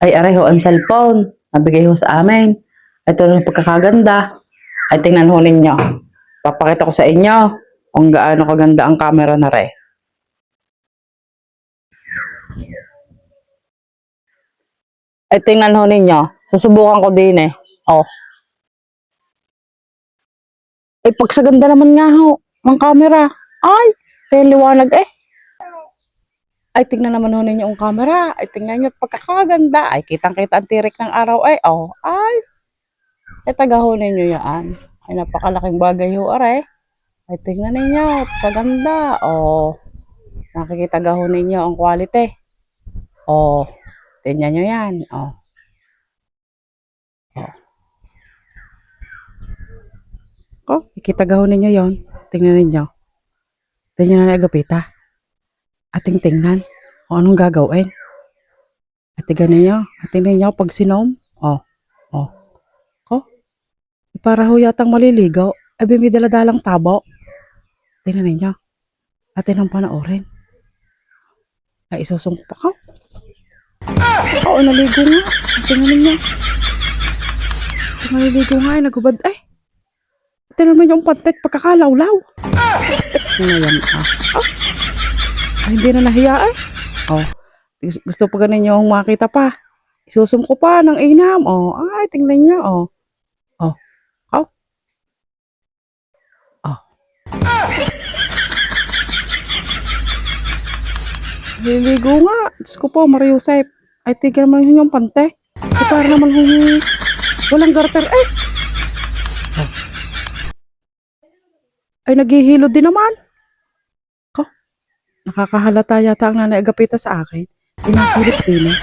Ay, aray ho ang cellphone. Nabigay ho sa amin. Ito na yung pagkakaganda. Ay, tingnan ho ninyo. Papakita ko sa inyo kung gaano kaganda ang camera na re. Ay, tingnan ho ninyo. Susubukan ko din eh. Oh. Ay, pag sa ganda naman nga ho ng camera. Ay, liwanag eh. Ay, tingnan naman ho ninyo ang camera. Ay, tingnan nyo at pagkakaganda. Ay, kitang-kita ang tirik ng araw ay. Oh, ay. Ay, tagaho ninyo yan. Ay, napakalaking bagay ho, aray. Ay, tingnan ninyo. Sa ganda. Oh, nakikita gaho ninyo ang quality. Oh, tingnan nyo yan. Oh. Oh. Oh, ikita gaho ninyo yon. Tingnan ninyo. Tingnan na agapita. Ating tingnan kung anong gagawin. At tingnan ninyo. At tingnan ninyo pag sinom. Oh. Oh. Oh. Para ho yatang maliligaw. Ay, bimidala-dalang tabo. Tingnan ninyo. Atin ang panoorin. Ay, isusong pa ka. Oo, naligo nga. Tingnan ninyo. Naliligo nga ay nagubad. Ay, tingnan mo yung pantek pagkakalawlaw. Ngayon, oh. Ay, hindi na nahiya ay. Oh, gusto pa ganin yung makita pa. Isusum ko pa ng inam. Oh, ay, tingnan niya. Oh. Oh. Oh. Oh. Liligo nga. Diyos ko po, Mario Yosef. Ay, tigil naman yung pante. Ay, para naman walang garter. Ay. Oh. Ay, naghihilo din naman. Oh. Nakakahalata yata ang nanay agapita sa akin. Pinasilip din eh.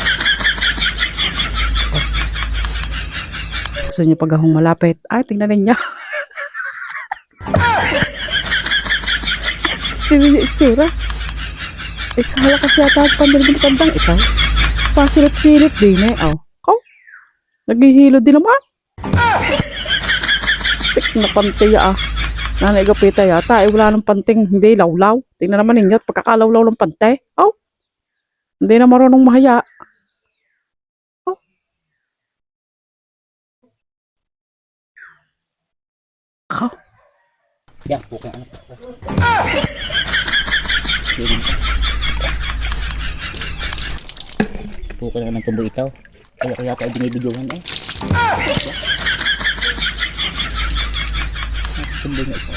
Oh. Gusto niyo pag ahong malapit. Ay, tingnan ninyo. Tingnan niyo itsura. Eh, kala kasi yata ang pandang ito. Pasilip-silip din eh. Oh. Oh. Naghihilo din naman. Tik na pantiya ah. Nanay agapita yata. Eh, wala ng panting. Hindi, lawlaw. Tingnan naman ninyo. Pagkakalawlaw ng pante. Oh. Hindi na marunong mahaya. Oh. Oh. Yan, pukang anak ko. Pukang naman tumbo ikaw. Kaya ko yata ay binibidyohan eh. Tumbo nga ikaw.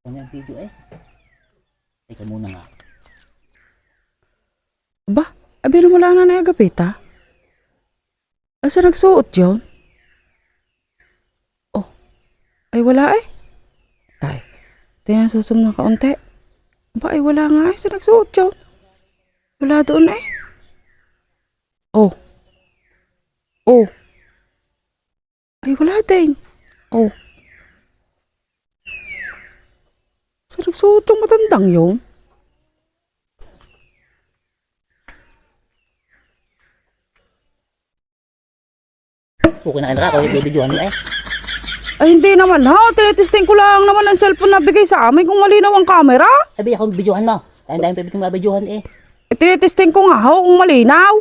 Kanyang video eh. Teka muna nga. Ba? Abiro mo lang na agapita? Asa nagsuot yun? Oh. Ay, wala eh. Tay. Tingnan susum na kaunti. Ba, ay wala nga eh. Asa nagsuot yun? Wala doon eh. Oh. Oh. Ay, wala din. Oh. Asa nagsuot yung matandang yun? Pukang na anak ako, binibidyohan mo eh. Ay, hindi naman ha. Tinitesting ko lang naman ang cellphone na bigay sa amin kung malinaw ang camera. Sabi ako bidyohan mo. Dahil dahil pwede kong mabidyohan eh. Eh, tinitesting ko nga ho kung malinaw.